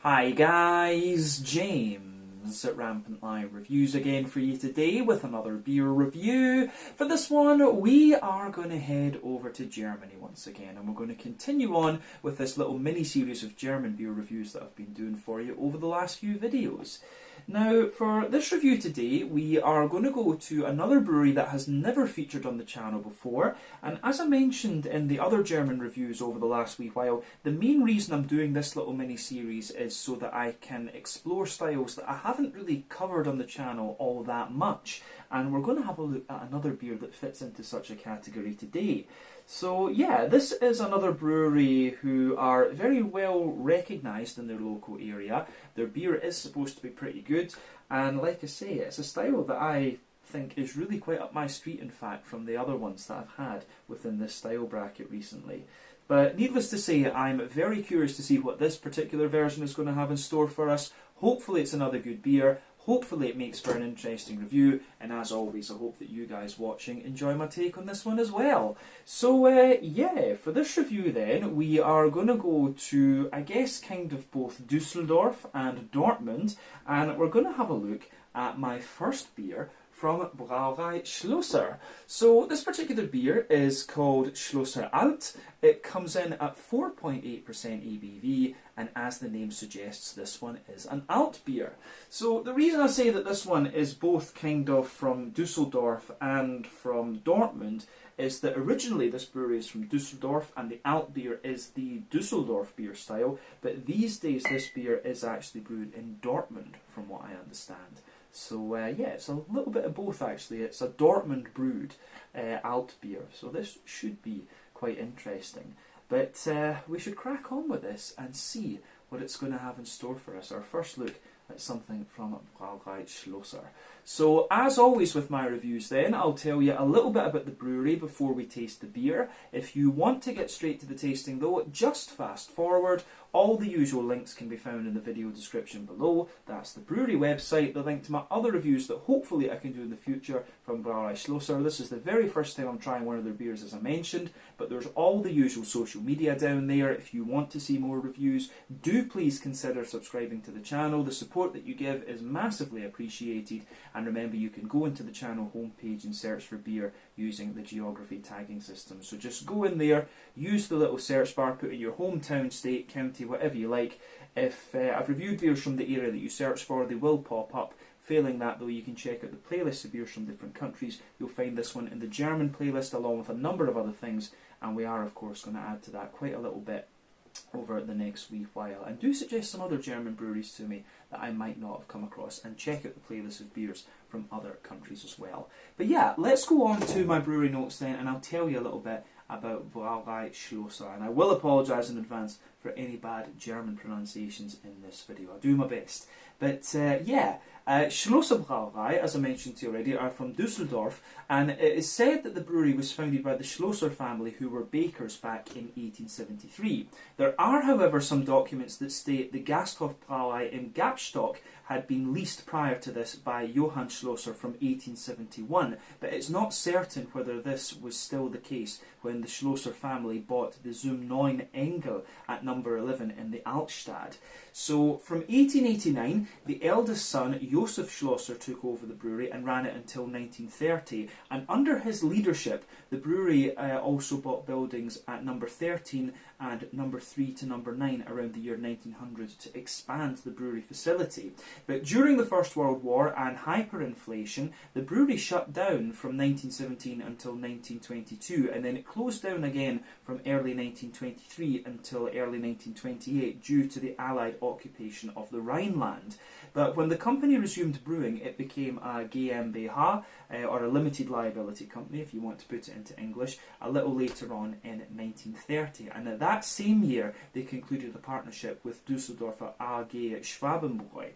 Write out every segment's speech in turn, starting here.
Hi guys, James at RampantLionReviews again for you today with another beer review. For this one, we are going to head over to Germany once again, and we're going to continue on with this little mini-series of German beer reviews that I've been doing for you over the last few videos. Now, for this review today, we are going to go to another brewery that has never featured on the channel before, and as I mentioned in the other German reviews over the last wee while, the main reason I'm doing this little mini-series is so that I can explore styles that I haven't really covered on the channel all that much, and we're going to have a look at another beer that fits into such a category today. So yeah, this is another brewery who are very well recognised in their local area. Their beer is supposed to be pretty good, and like I say, it's a style that I think is really quite up my street, in fact, from the other ones that I've had within this style bracket recently. But needless to say, I'm very curious to see what this particular version is going to have in store for us. Hopefully it's another good beer. Hopefully it makes for an interesting review, and as always I hope that you guys watching enjoy my take on this one as well. So yeah, for this review then, we are going to go to, I guess, kind of both Düsseldorf and Dortmund, and we're going to have a look at my first beer from Brauerei Schlösser. So this particular beer is called Schlösser Alt. It comes in at 4.8% ABV, and as the name suggests, this one is an alt beer. So the reason I say that this one is both kind of from Düsseldorf and from Dortmund is that originally this brewery is from Düsseldorf and the alt beer is the Düsseldorf beer style, but these days this beer is actually brewed in Dortmund from what I understand. So yeah, it's a little bit of both actually. It's a Dortmund brewed alt beer, so this should be quite interesting. But we should crack on with this and see what it's going to have in store for us. Our first look at something from Brauerei Schlösser. So as always with my reviews then, I'll tell you a little bit about the brewery before we taste the beer. If you want to get straight to the tasting though, just fast forward. All the usual links can be found in the video description below. That's the brewery website, the link to my other reviews that hopefully I can do in the future from Brauerei Schlösser. This is the very first time I'm trying one of their beers, as I mentioned, but there's all the usual social media down there. If you want to see more reviews, do please consider subscribing to the channel. The support that you give is massively appreciated, and remember you can go into the channel homepage and search for beer using the geography tagging system. So just go in there, use the little search bar, put in your hometown, state, county, whatever you like. If I've reviewed beers from the area that you search for, they will pop up. Failing that though, you can check out the playlist of beers from different countries. You'll find this one in the German playlist along with a number of other things, and we are of course going to add to that quite a little bit over the next wee while. And do suggest some other German breweries to me that I might not have come across, and check out the playlist of beers from other countries as well. But yeah, let's go on to my brewery notes then, and I'll tell you a little bit about Brauerei Schlösser, and I will apologise in advance for any bad German pronunciations in this video. I'll do my best. But yeah, Schlösser Brauerei, as I mentioned to you already, are from Düsseldorf, and it is said that the brewery was founded by the Schlösser family, who were bakers back in 1873. There are, however, some documents that state the Gasthof Brauerei in Gapstock had been leased prior to this by Johann Schlösser from 1871, but it's not certain whether this was still the case when the Schlösser family bought the Zum 9 Engel at number 11 in the Altstadt. So from 1889, the eldest son, Josef Schlösser, took over the brewery and ran it until 1930, and under his leadership, the brewery also bought buildings at number 13 and number 3 to number 9 around the year 1900 to expand the brewery facility. But during the First World War and hyperinflation, the brewery shut down from 1917 until 1922, and then it closed down again from early 1923 until early 1928 due to the Allied occupation of the Rhineland. But when the company resumed brewing, it became a GmbH, or a limited liability company, if you want to put it into English, a little later on in 1930. And at that same year, they concluded a partnership with Düsseldorfer AG Schwabenbräu.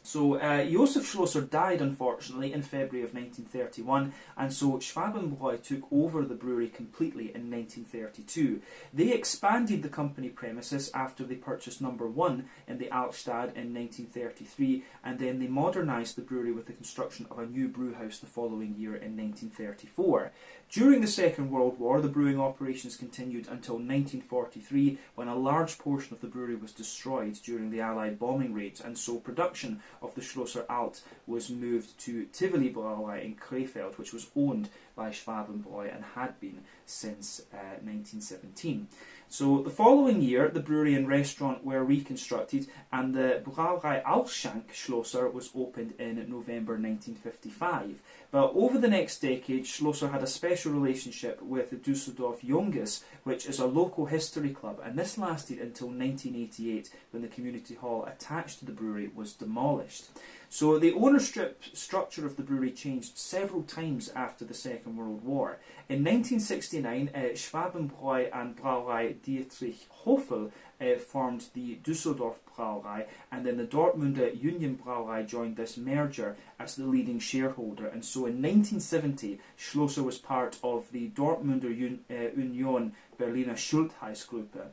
So Josef Schlösser died, unfortunately, in February of 1931, and so Schwabenbräu took over the brewery completely in 1932. They expanded the company premises after they purchased number 1 in the Altstadt in 1933, and then they modernised the brewery with the construction of a new brewhouse the following year in 1934. During the Second World War, the brewing operations continued until 1943, when a large portion of the brewery was destroyed during the Allied bombing raids, and so production of the Schlösser Alt was moved to Tivoli Brauerei in Krefeld, which was owned by Schwabenbräu and had been since 1917. So the following year, the brewery and restaurant were reconstructed, and the Brauerei Schlösser was opened in November 1955. But over the next decade, Schlösser had a special relationship with the Düsseldorf Junges, which is a local history club, and this lasted until 1988, when the community hall attached to the brewery was demolished. So the ownership structure of the brewery changed several times after the Second World War. In 1969, Schwabenbräu and Brauerei Dietrich Hoffel formed the Düsseldorf Brauerei, and then the Dortmunder Union Brauerei joined this merger as the leading shareholder. And so in 1970, Schlösser was part of the Dortmunder Union Berliner Schultheißgruppe.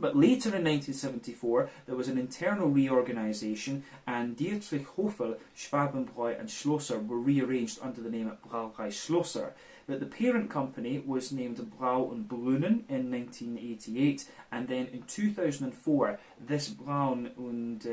But later in 1974, there was an internal reorganisation, and Dietrich Hoffel, Schwabenbräu and Schlösser were rearranged under the name Brauerei Schlösser. But the parent company was named Brau und Brunnen in 1988, and then in 2004, this Braun und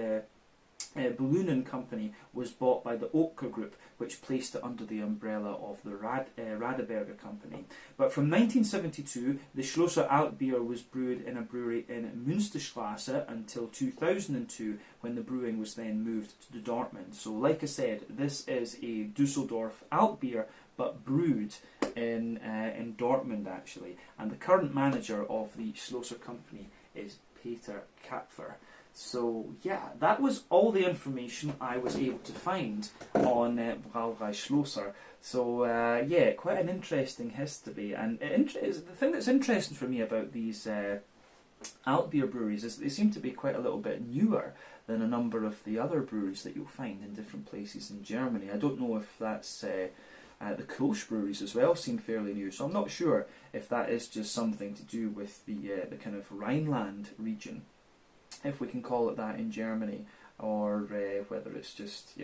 Brunnen company was bought by the Oetker Group, which placed it under the umbrella of the Radeberger company. But from 1972, the Schlösser Alt beer was brewed in a brewery in Münsterstrasse until 2002, when the brewing was then moved to Dortmund. So like I said, this is a Düsseldorf Alt beer, but brewed in Dortmund actually. And the current manager of the Schlösser company is Peter Kapfer. So yeah, that was all the information I was able to find on Brauerei Schlösser. So yeah, quite an interesting history. And the thing that's interesting for me about these Alt beer breweries is they seem to be quite a little bit newer than a number of the other breweries that you'll find in different places in Germany. I don't know if that's the Kölsch breweries as well seem fairly new, so I'm not sure if that is just something to do with the kind of Rhineland region, if we can call it that in Germany, or whether it's just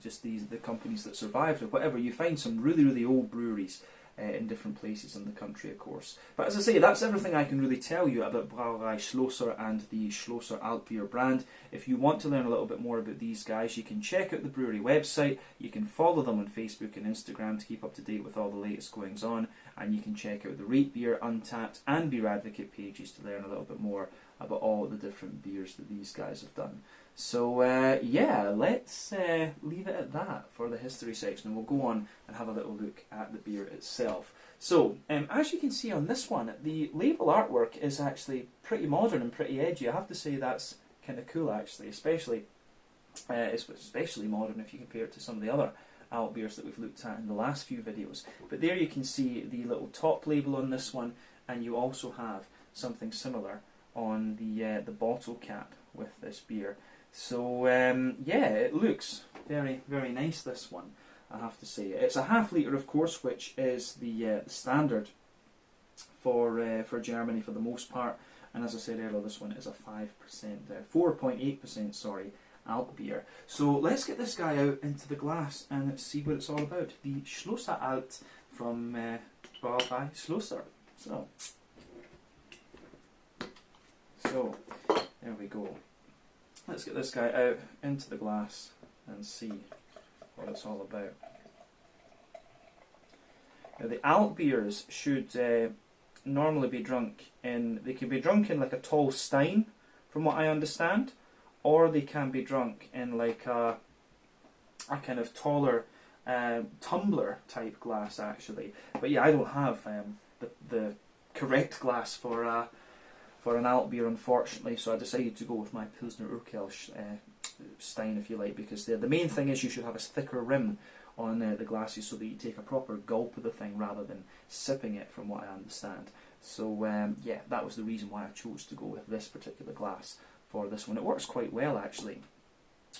just the companies that survived or whatever. You find some really old breweries in different places in the country, of course. But as I say, that's everything I can really tell you about Brauerei Schlösser and the Schlösser Alt beer brand. If you want to learn a little bit more about these guys, you can check out the brewery website, you can follow them on Facebook and Instagram to keep up to date with all the latest goings on, and you can check out the Rate Beer, Untappd and Beer Advocate pages to learn a little bit more about all the different beers that these guys have done. So yeah, let's leave it at that for the history section, and we'll go on and have a little look at the beer itself. So as you can see on this one, the label artwork is actually pretty modern and pretty edgy. I have to say that's kind of cool actually, especially modern if you compare it to some of the other Alt beers that we've looked at in the last few videos. But there you can see the little top label on this one, and you also have something similar on the bottle cap with this beer. So yeah, it looks very nice, this one, I have to say. It's a .5 litre, of course, which is the standard for Germany for the most part. And as I said earlier, this one is a 4.8%, sorry, Alt beer. So let's get this guy out into the glass and see what it's all about. The Schlösser Alt from Brauerei Schlösser. So there we go. Let's get this guy out into the glass and see what it's all about. Now, the Alt beers should normally be drunk in, they can be drunk in like a tall stein, from what I understand, or they can be drunk in like a kind of taller tumbler type glass actually. But yeah, I don't have the correct glass for an Alt beer, unfortunately, so I decided to go with my Pilsner Urquell stein, if you like, because the main thing is you should have a thicker rim on the glasses so that you take a proper gulp of the thing rather than sipping it, from what I understand. So yeah, that was the reason why I chose to go with this particular glass for this one. It works quite well actually.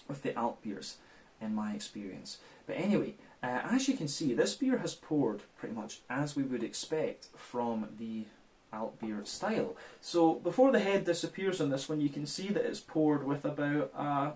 with the alt beers in my experience. But anyway, as you can see, this beer has poured pretty much as we would expect from the alt beer style. So before the head disappears on this one, you can see that it's poured with about a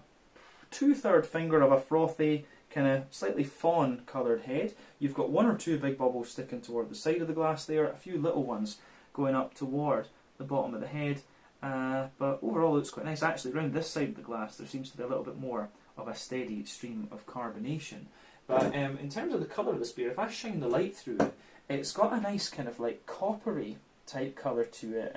2/3 finger of a frothy, kind of slightly fawn coloured head. You've got 1 or 2 big bubbles sticking toward the side of the glass there, a few little ones going up toward the bottom of the head. But overall it looks quite nice. Actually, around this side of the glass there seems to be a little bit more of a steady stream of carbonation. But in terms of the colour of this beer, if I shine the light through it, it's got a nice kind of like coppery type colour to it.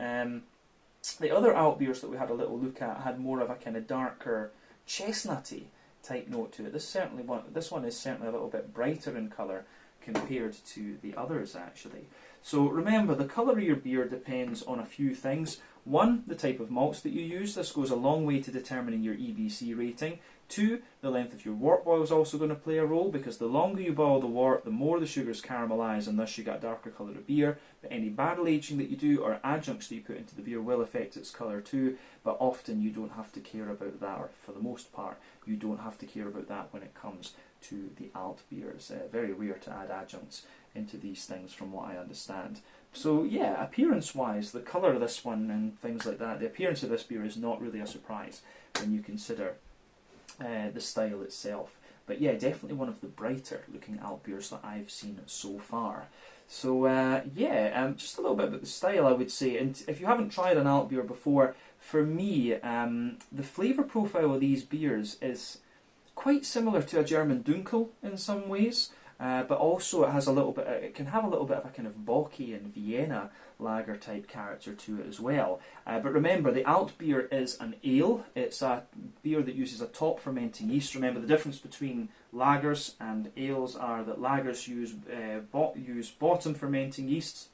The other alt beers that we had a little look at had more of a kind of darker chestnutty type note to it. This one is certainly a little bit brighter in colour compared to the others actually. So remember, the colour of your beer depends on a few things. 1, the type of malts that you use. This goes a long way to determining your EBC rating. 2, the length of your wort boil is also going to play a role, because the longer you boil the wort, the more the sugars caramelise, and thus you get a darker colour of beer. But any barrel aging that you do or adjuncts that you put into the beer will affect its colour too, but often you don't have to care about that, or for the most part, you don't have to care about that when it comes to the alt beers. Very rare to add adjuncts into these things from what I understand. So yeah, appearance wise, the colour of this one and things like that, the appearance of this beer is not really a surprise when you consider the style itself. But yeah, definitely one of the brighter looking alt beers that I've seen so far. So yeah, just a little bit about the style, I would say. And if you haven't tried an alt beer before, for me, the flavour profile of these beers is quite similar to a German Dunkel in some ways. But also it can have a little bit of a kind of Bocky and Vienna lager type character to it as well. But remember, the alt beer is an ale. It's a beer that uses a top fermenting yeast. Remember, the difference between lagers and ales are that lagers use bottom fermenting yeasts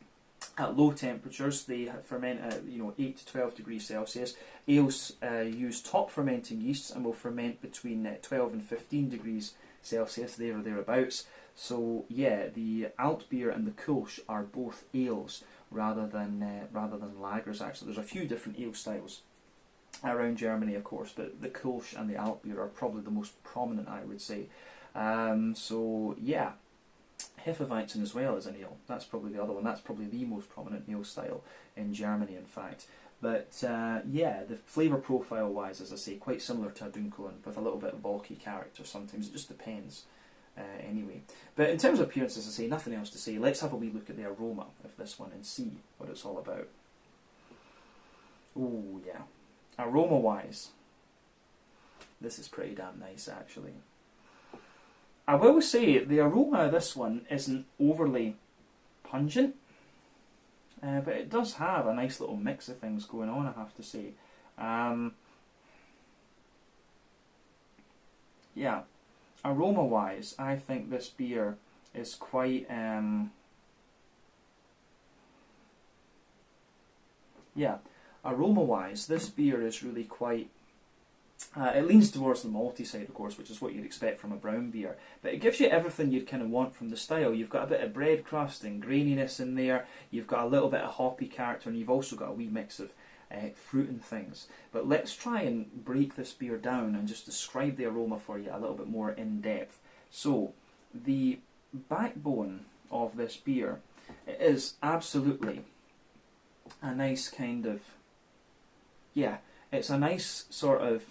at low temperatures. They ferment at 8 to 12 degrees Celsius. Ales use top fermenting yeasts and will ferment between 12 and 15 degrees Celsius, there or thereabouts. So yeah, the alt beer and the Kolsch are both ales rather than lagers. Actually, there's a few different ale styles around Germany, of course, but the Kolsch and the alt beer are probably the most prominent, I would say. So yeah, Hefeweizen as well as an ale. That's probably the other one. That's probably the most prominent ale style in Germany, in fact. But yeah, the flavour profile wise, as I say, quite similar to a Dunkel, with a little bit of bulky character sometimes. It just depends. Anyway, but in terms of appearance, as I say, nothing else to say. Let's have a wee look at the aroma of this one and see what it's all about. Oh yeah, aroma wise, this is pretty damn nice actually. I will say the aroma of this one isn't overly pungent, but it does have a nice little mix of things going on, I have to say. Yeah. Aroma wise, I think this beer is quite aroma wise, this beer is really quite it leans towards the malty side, of course, which is what you'd expect from a brown beer, but it gives you everything you'd kind of want from the style. You've got a bit of bread crust and graininess in there, you've got a little bit of hoppy character, and you've also got a wee mix of fruit and things. But let's try and break this beer down and just describe the aroma for you a little bit more in depth. So the backbone of this beer is absolutely a nice kind of, yeah, it's a nice sort of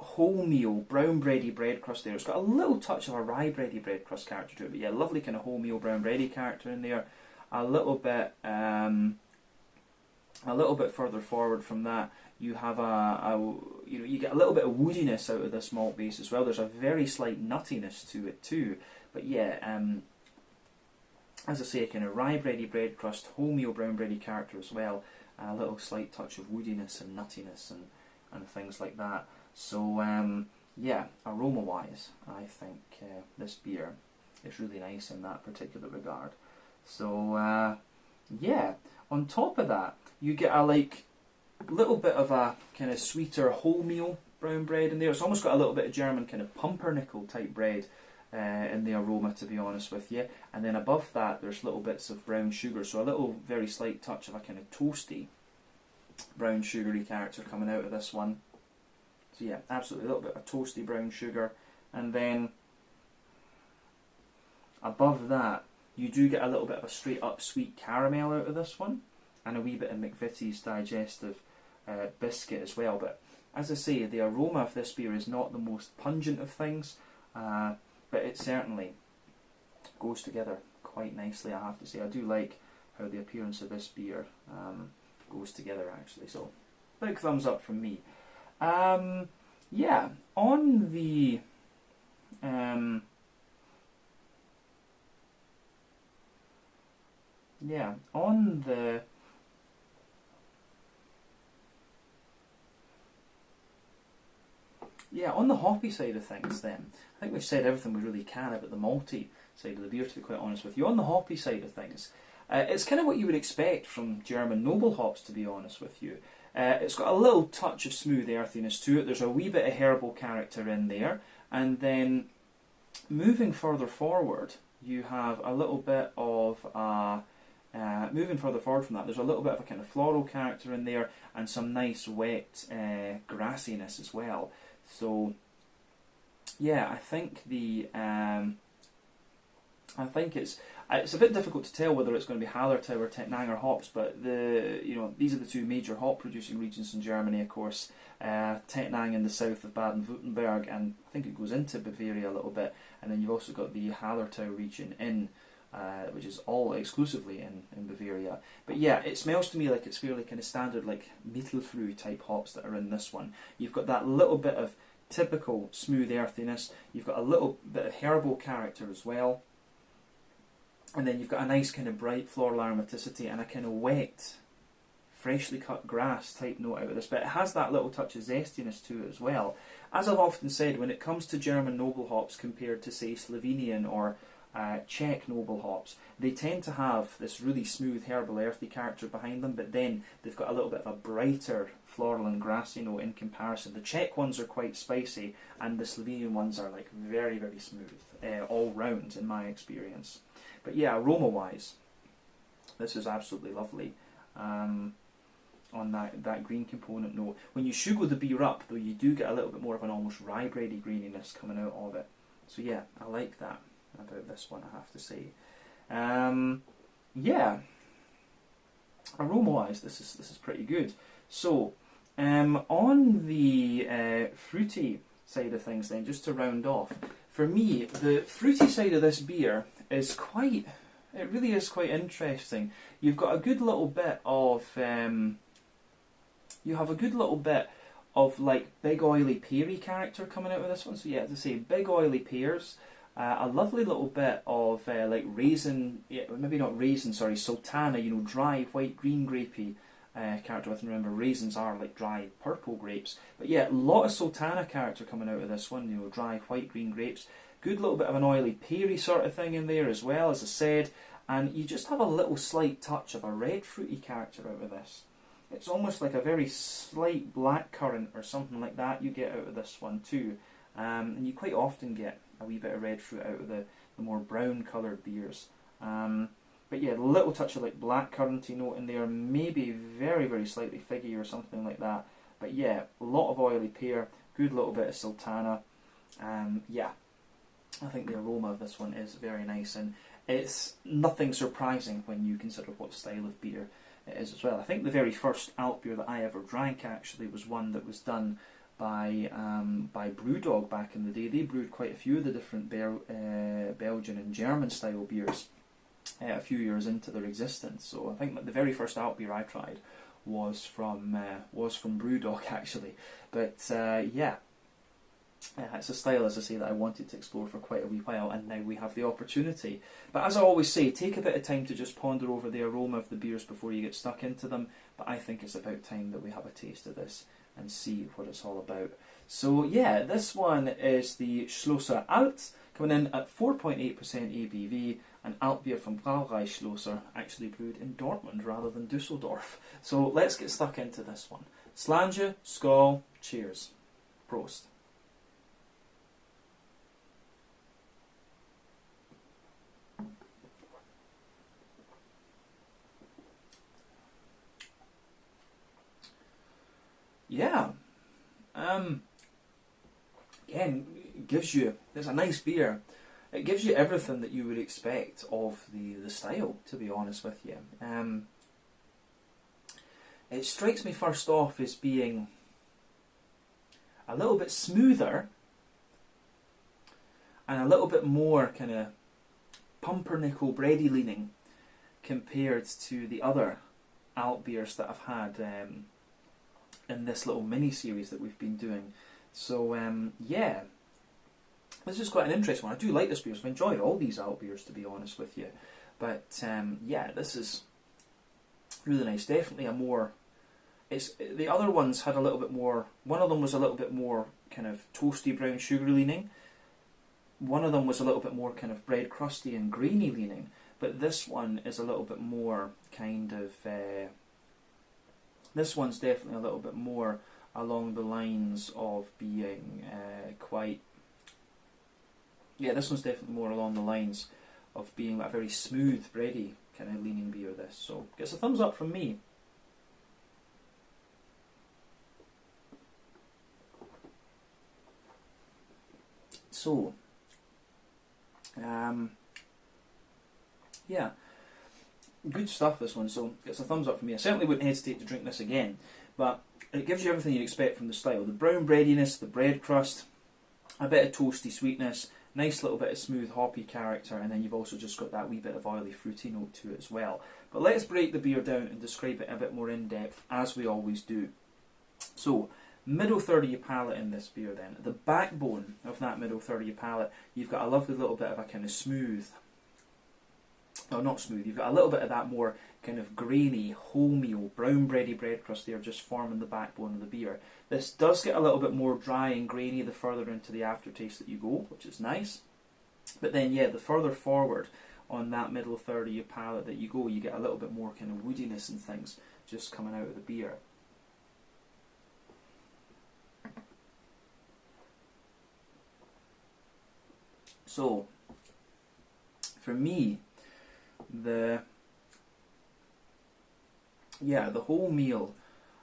wholemeal brown bready bread crust there. It's got a little touch of a rye bready bread crust character to it, but yeah, lovely kind of wholemeal brown bready character in there. A little bit further forward from that, you have you get a little bit of woodiness out of this malt base as well. There's a very slight nuttiness to it too. But yeah, as I say, a kind of rye bready bread crust, wholemeal brown bready character as well. A little slight touch of woodiness and nuttiness and things like that. So yeah, aroma wise, I think this beer is really nice in that particular regard. So yeah, on top of that, you get a little bit of a kind of sweeter wholemeal brown bread in there. It's almost got a little bit of German kind of pumpernickel type bread in the aroma, to be honest with you. And then above that, there's little bits of brown sugar, so a little very slight touch of a kind of toasty brown sugary character coming out of this one. So yeah, absolutely a little bit of toasty brown sugar, and then above that you do get a little bit of a straight up sweet caramel out of this one, and a wee bit of McVitie's digestive biscuit as well. But as I say, the aroma of this beer is not the most pungent of things, but it certainly goes together quite nicely, I have to say. I do like how the appearance of this beer goes together actually, so big thumbs up from me. Yeah, on the on the hoppy side of things then, I think we've said everything we really can about the malty side of the beer, to be quite honest with you. On the hoppy side of things, it's kind of what you would expect from German noble hops, to be honest with you. It's got a little touch of smooth earthiness to it. There's a wee bit of herbal character in there, and then moving further forward, you have a little bit of moving further forward from that, there's a little bit of a kind of floral character in there, and some nice wet grassiness as well. So yeah, I think it's a bit difficult to tell whether it's going to be Hallertau or Tettnanger hops, but these are the two major hop producing regions in Germany, of course. Tettnang in the south of Baden-Württemberg, and I think it goes into Bavaria a little bit, and then you've also got the Hallertau region which is all exclusively in Bavaria. But yeah, it smells to me like it's fairly kind of standard, like Mittelfrüh type hops that are in this one. You've got that little bit of typical smooth earthiness, you've got a little bit of herbal character as well, and then you've got a nice kind of bright floral aromaticity and a kind of wet, freshly cut grass type note out of this, but it has that little touch of zestiness to it as well. As I've often said, when it comes to German noble hops compared to, say, Slovenian or Czech noble hops, they tend to have this really smooth herbal earthy character behind them, but then they've got a little bit of a brighter floral and grassy note in comparison. The Czech ones are quite spicy, and the Slovenian ones are like very, very smooth all round in my experience. But yeah, aroma wise, this is absolutely lovely. On that green component note, when you sugar the beer up though, you do get a little bit more of an almost rye bready graininess coming out of it. So yeah, I like that about this one, I have to say. Yeah, aroma wise, this is pretty good. So on the fruity side of things then, just to round off, for me the fruity side of this beer is really is quite interesting. You've got a good little bit of like big oily peary character coming out of this one. So yeah, as I say, big oily pears, a lovely little bit of like raisin, maybe not raisin, sorry, sultana, dry white green grapey character with. And remember, raisins are like dry purple grapes, but yeah, a lot of sultana character coming out of this one. Dry white green grapes, good little bit of an oily peary sort of thing in there as well, as I said, and you just have a little slight touch of a red fruity character out of this. It's almost like a very slight blackcurrant or something like that you get out of this one too, and you quite often get a wee bit of red fruit out of the more brown coloured beers. But yeah, a little touch of like blackcurranty note in there, maybe very, very slightly figgy or something like that. But yeah, a lot of oily pear, good little bit of sultana. Yeah, I think the aroma of this one is very nice, and it's nothing surprising when you consider what style of beer it is as well. I think the very first alt beer that I ever drank actually was one that was done by Brewdog back in the day. They brewed quite a few of the different Belgian and German style beers a few years into their existence. So I think that the very first alt beer I tried was from Brewdog actually. But yeah. It's a style, as I say, that I wanted to explore for quite a wee while, and now we have the opportunity. But as I always say, take a bit of time to just ponder over the aroma of the beers before you get stuck into them. But I think it's about time that we have a taste of this and see what it's all about. So yeah, this one is the Schlösser Alt, coming in at 4.8% ABV, an alt beer from Brauerei Schlösser, actually brewed in Dortmund rather than Düsseldorf. So let's get stuck into this one. Slange, Skål, cheers. Prost. Yeah, again, it gives you, it's a nice beer. It gives you everything that you would expect of the style, to be honest with you. It strikes me first off as being a little bit smoother and a little bit more kind of pumpernickel bready leaning compared to the other alt beers that I've had in this little mini series that we've been doing. So yeah, this is quite an interesting one. I do like this beer. I've enjoyed all these alt beers, to be honest with you. But yeah, this is really nice. Definitely a more. The other ones had a little bit more. One of them was a little bit more kind of toasty brown sugar leaning. One of them was a little bit more kind of bread crusty and grainy leaning. But this one is a little bit more kind of. This one's definitely a little bit more along the lines of being quite. Yeah, this one's definitely more along the lines of being a very smooth, bready kind of leaning beer. This, so gets a thumbs up from me. So, yeah, good stuff, this one. So it's a thumbs up for me. I certainly wouldn't hesitate to drink this again, but it gives you everything you'd expect from the style. The brown breadiness, the bread crust, a bit of toasty sweetness, nice little bit of smooth hoppy character, and then you've also just got that wee bit of oily fruity note to it as well. But let's break the beer down and describe it a bit more in depth, as we always do. So, middle third of your palate in this beer then. The backbone of that middle third of your palate, you've got a lovely little bit of a kind of smooth, no, not smooth, you've got a little bit of that more kind of grainy, wholemeal, brown bready bread crust there just forming the backbone of the beer. This does get a little bit more dry and grainy the further into the aftertaste that you go, which is nice. But then, yeah, the further forward on that middle third of your palate that you go, you get a little bit more kind of woodiness and things just coming out of the beer. So, for me, the whole meal,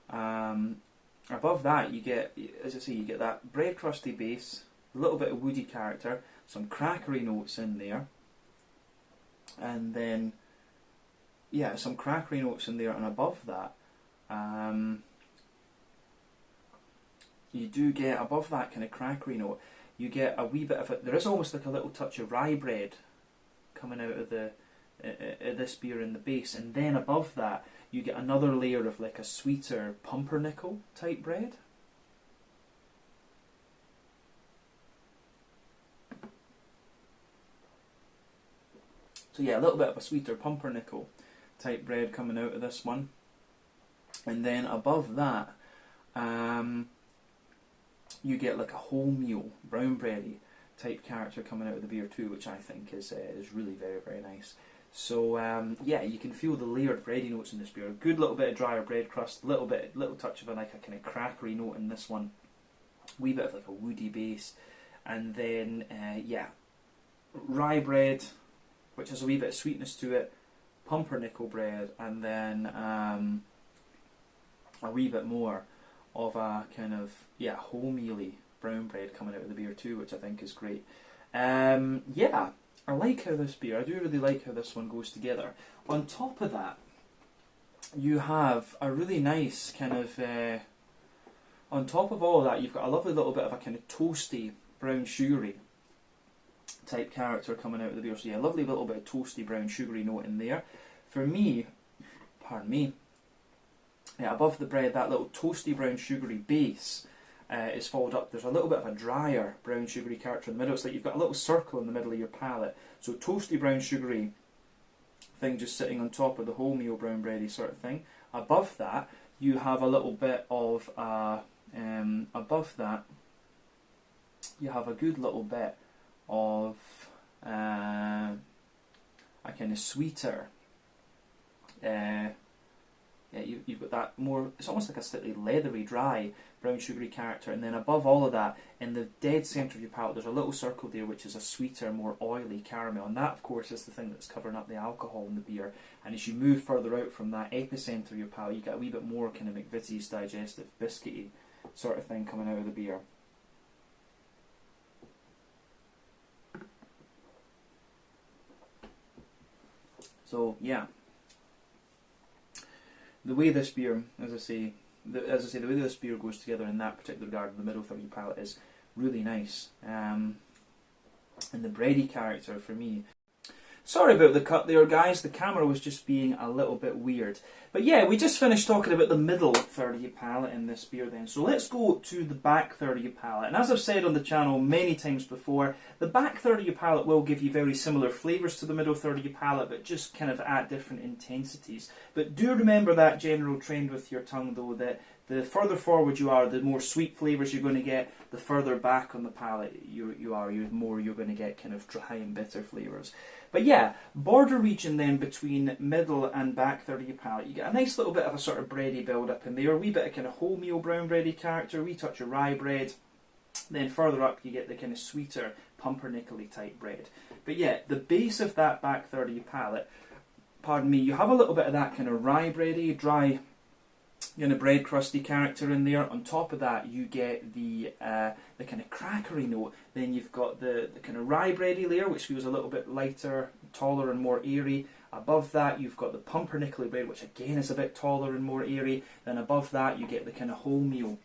above that you get, as I say, you get that bread crusty base, a little bit of woody character, some crackery notes in there, and then, yeah, some crackery notes in there, and above that, you do get, above that kind of crackery note, you get a wee bit of it. There is almost like a little touch of rye bread coming out of this beer in the base, and then above that you get another layer of like a sweeter pumpernickel type bread. So yeah, a little bit of a sweeter pumpernickel type bread coming out of this one, and then above that you get like a wholemeal brown bready type character coming out of the beer too, which I think is really very, very nice. So yeah, you can feel the layered bready notes in this beer. A good little bit of drier bread crust, little touch of a kind of crackery note in this one, wee bit of like a woody base, and then yeah, rye bread, which has a wee bit of sweetness to it, pumpernickel bread, and then a wee bit more of a kind of, yeah, wholemealy brown bread coming out of the beer too, which I think is great. Yeah, I like how this beer, I do really like how this one goes together. On top of that, you have a really nice kind of, on top of all of that, you've got a lovely little bit of a kind of toasty, brown sugary type character coming out of the beer. So yeah, a lovely little bit of toasty, brown sugary note in there. For me, pardon me, yeah, above the bread, that little toasty brown sugary base is followed up. There's a little bit of a drier brown sugary character in the middle. It's like you've got a little circle in the middle of your palate. So toasty brown sugary thing just sitting on top of the wholemeal brown bready sort of thing. Above that, you have a little bit of above that, you have a good little bit of a kind of sweeter. Yeah, you've got that more, it's almost like a slightly leathery, dry, brown sugary character, and then above all of that, in the dead centre of your palate, there's a little circle there which is a sweeter, more oily caramel, and that of course is the thing that's covering up the alcohol in the beer. And as you move further out from that epicentre of your palate, you get a wee bit more kind of McVitie's digestive, biscuity sort of thing coming out of the beer. So yeah, the way this beer, as I say, the way this beer goes together in that particular regard, the middle third of your palate is really nice. And the bready character for me. Sorry about the cut there, guys. The camera was just being a little bit weird. But yeah, we just finished talking about the middle third of your palate in this beer then. So let's go to the back third of your palate. And as I've said on the channel many times before, the back third of your palate will give you very similar flavours to the middle third of your palate, but just kind of at different intensities. But do remember that general trend with your tongue, though, that the further forward you are, the more sweet flavours you're going to get. The further back on the palate the more you're going to get kind of dry and bitter flavours. But yeah, border region then between middle and back third of your palate, you get a nice little bit of a sort of bready build up in there, a wee bit of kind of wholemeal brown bready character, a wee touch of rye bread. Then further up you get the kind of sweeter pumpernickel-y type bread. But yeah, the base of that back third of your palate, pardon me, you have a little bit of that kind of rye bready, dry, you know, bread crusty character in there. On top of that, you get the kind of crackery note. Then you've got the kind of rye bready layer, which feels a little bit lighter, taller, and more airy. Above that, you've got the pumpernickel bread, which again is a bit taller and more airy. Then above that, you get the kind of wholemeal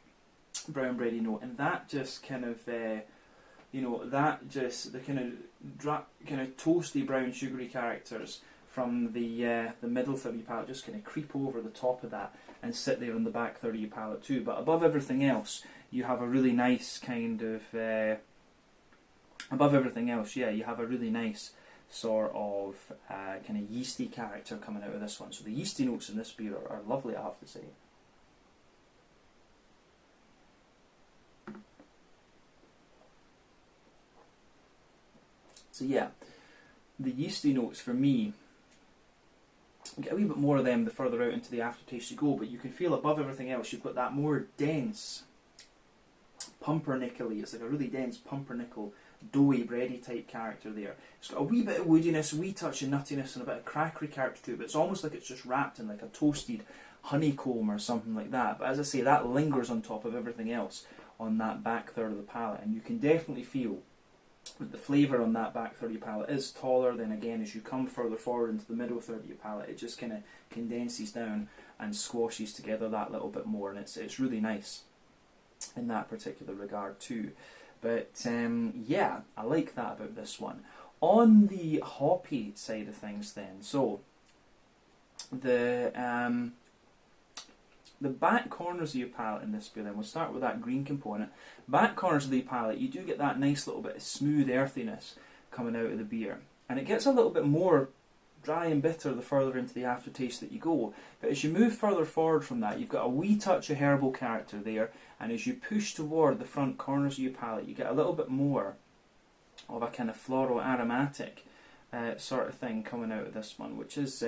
brown bready note, and that just kind of you know, that just the kind of toasty brown sugary characters from the middle third of your palate just kind of creep over the top of that and sit there on the back third of your palate too. But above everything else, you have a really nice kind of above everything else, yeah, you have a really nice sort of kind of yeasty character coming out of this one. So the yeasty notes in this beer are lovely, I have to say. So yeah, the yeasty notes for me, you get a wee bit more of them the further out into the aftertaste you go, but you can feel above everything else you've got that more dense pumpernickel-y, it's like a really dense pumpernickel, doughy, bready type character there. It's got a wee bit of woodiness, a wee touch of nuttiness and a bit of crackery character to it, but it's almost like it's just wrapped in like a toasted honeycomb or something like that. But as I say, that lingers on top of everything else on that back third of the palate, and you can definitely feel that the flavour on that back third of your palate is taller. Then again, as you come further forward into the middle third of your palate, it just kind of condenses down and squashes together that little bit more, and it's really nice in that particular regard too. But yeah, I like that about this one. On the hoppy side of things then, so the back corners of your palate in this beer then, we'll start with that green component. Back corners of the palate, you do get that nice little bit of smooth earthiness coming out of the beer. And it gets a little bit more dry and bitter the further into the aftertaste that you go. But as you move further forward from that, you've got a wee touch of herbal character there. And as you push toward the front corners of your palate, you get a little bit more of a kind of floral aromatic sort of thing coming out of this one, which is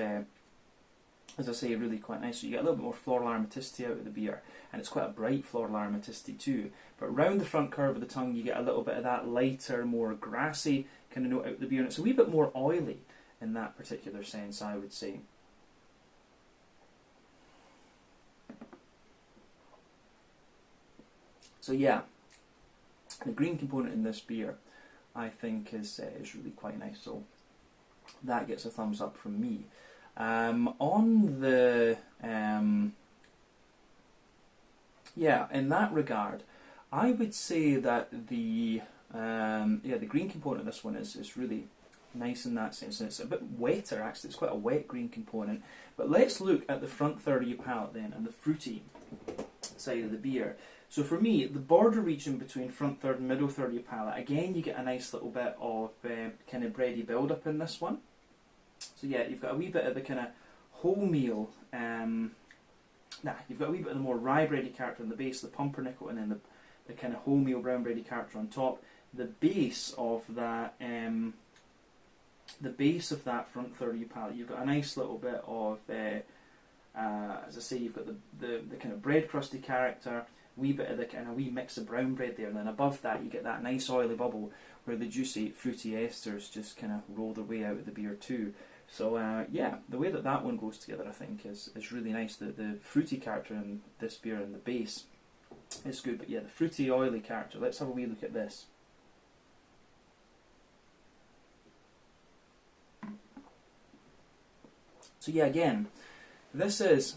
as I say, really quite nice. So you get a little bit more floral aromaticity out of the beer, and it's quite a bright floral aromaticity too. But round the front curve of the tongue, you get a little bit of that lighter, more grassy kind of note out of the beer, and it's a wee bit more oily in that particular sense, I would say. So yeah, the green component in this beer, I think, is really quite nice. So that gets a thumbs up from me. On the yeah, in that regard, I would say that the green component of this one is really nice in that sense, and it's a bit wetter actually. It's quite a wet green component. But let's look at the front third of your palate then, and the fruity side of the beer. So for me, the border region between front third and middle third of your palate, again you get a nice little bit of kind of bready build up in this one. So yeah, you've got a wee bit of the kind of wholemeal, you've got a wee bit of the more rye bready character in the base, the pumpernickel, and then the kind of wholemeal brown bready character on top. The base of that front third of your palate, you've got a nice little bit of, as I say, you've got the kind of bread crusty character, wee bit of the kind of wee mix of brown bread there, and then above that you get that nice oily bubble where the juicy fruity esters just kind of roll their way out of the beer too. So yeah, the way that one goes together, I think, is really nice. The fruity character in this beer and the base is good, but yeah, the fruity oily character, let's have a wee look at this. So yeah, again, this is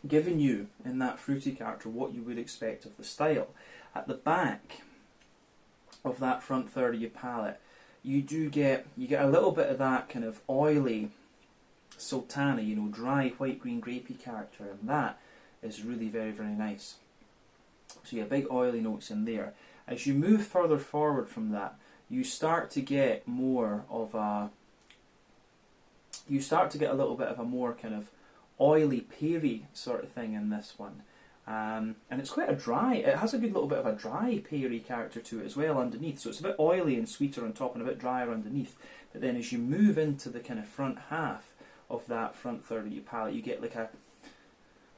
giving you, in that fruity character, what you would expect of the style. At the back of that front third of your palate, you get a little bit of that kind of oily sultana, you know, dry white, green, grapey character, and that is really very, very nice. So you have big oily notes in there. As you move further forward from that, you start to get more of a, you start to get a little bit of a more kind of oily, peary sort of thing in this one. And it's quite a dry, it has a good little bit of a dry, peary character to it as well underneath. So it's a bit oily and sweeter on top and a bit drier underneath. But then as you move into the kind of front half of that front third of your palate, you get like a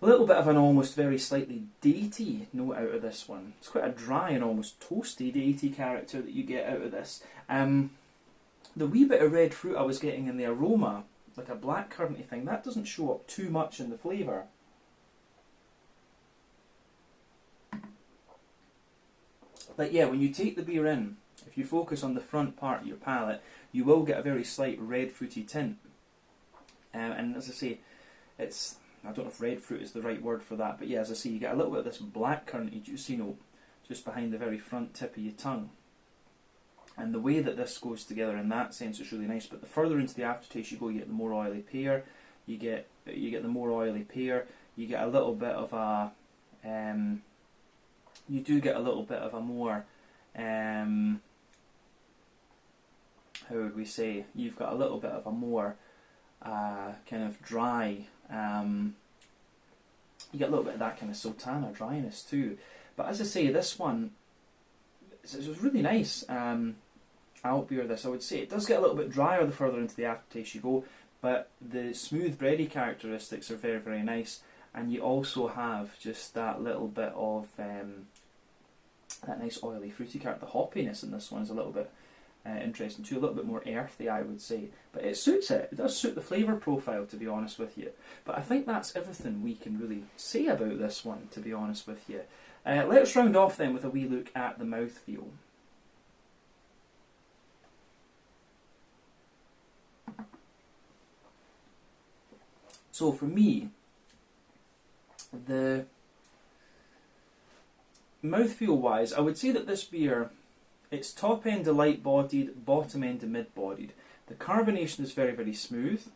little bit of an almost very slightly datey note out of this one. It's quite a dry and almost toasty, datey character that you get out of this. The wee bit of red fruit I was getting in the aroma, like a black curranty thing, that doesn't show up too much in the flavour. But yeah, when you take the beer in, if you focus on the front part of your palate, you will get a very slight red fruity tint. And as I say, it's, I don't know if red fruit is the right word for that, but yeah, as I say, you get a little bit of this black curranty juicy note just behind the very front tip of your tongue. And the way that this goes together in that sense is really nice. But the further into the aftertaste you go, you get the more oily pear. You get the more oily pear. You get a little bit of a, you do get a little bit of a more, how would we say? You've got a little bit of a more kind of dry. You get a little bit of that kind of sultana dryness too. But as I say, this one, it was really nice. Alt beer, this, I would say. It does get a little bit drier the further into the aftertaste you go, but the smooth bready characteristics are very, very nice, and you also have just that little bit of that nice oily fruity character. The hoppiness in this one is a little bit interesting too, a little bit more earthy, I would say, but it suits it. It does suit the flavour profile, to be honest with you. But I think that's everything we can really say about this one, to be honest with you. Let's round off then with a wee look at the mouthfeel. So for me, the mouthfeel wise, I would say that this beer, it's top end to light bodied, bottom end to mid bodied. The carbonation is very, very smooth.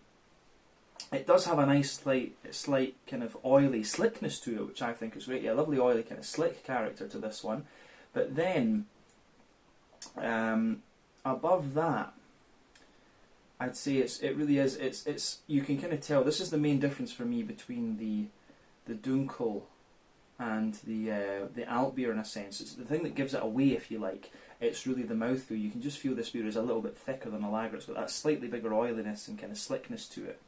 It does have a nice slight kind of oily slickness to it, which I think is great. Yeah, a lovely oily kind of slick character to this one. But then, above that, I'd say it really is. It's you can kind of tell. This is the main difference for me between the Dunkel and the alt beer in a sense. It's the thing that gives it away, if you like. It's really the mouthfeel. You can just feel this beer is a little bit thicker than a lager. It's got that slightly bigger oiliness and kind of slickness to it,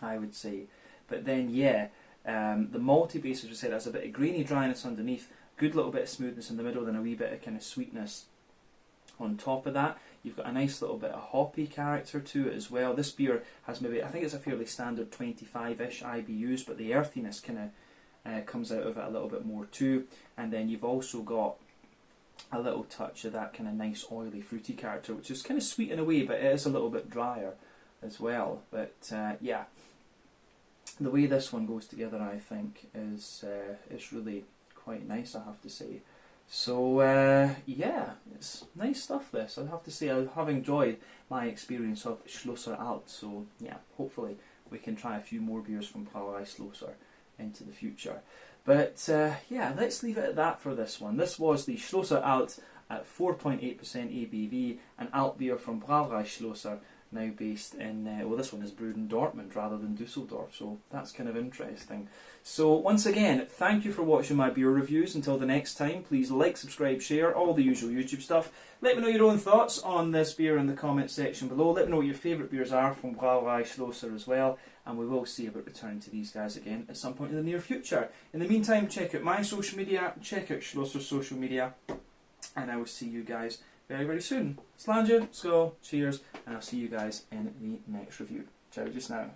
I would say. But then, yeah, the malty base, as we said, has a bit of grainy dryness underneath, good little bit of smoothness in the middle, then a wee bit of kind of sweetness on top of that. You've got a nice little bit of hoppy character to it as well. This beer has maybe, I think it's a fairly standard 25-ish IBUs, but the earthiness kind of comes out of it a little bit more too. And then you've also got a little touch of that kind of nice oily fruity character, which is kind of sweet in a way, but it is a little bit drier as well. But yeah, the way this one goes together, I think, is really quite nice, I have to say. So yeah, it's nice stuff this. I have to say I have enjoyed my experience of Schlösser Alt, so yeah, hopefully we can try a few more beers from Brauerei Schlösser into the future. But yeah, let's leave it at that for this one. This was the Schlösser Alt at 4.8% ABV, an alt beer from Brauerei Schlösser, now based in, well, this one is brewed in Dortmund rather than Düsseldorf, so that's kind of interesting. So once again, thank you for watching my beer reviews. Until the next time, please like, subscribe, share, all the usual YouTube stuff. Let me know your own thoughts on this beer in the comments section below. Let me know what your favourite beers are from Brauerei Schlösser as well, and we will see about returning to these guys again at some point in the near future. In the meantime, check out my social media, check out Schlösser's social media, and I will see you guys very, very soon. Slàinte, skål, cheers, and I'll see you guys in the next review. Ciao just now.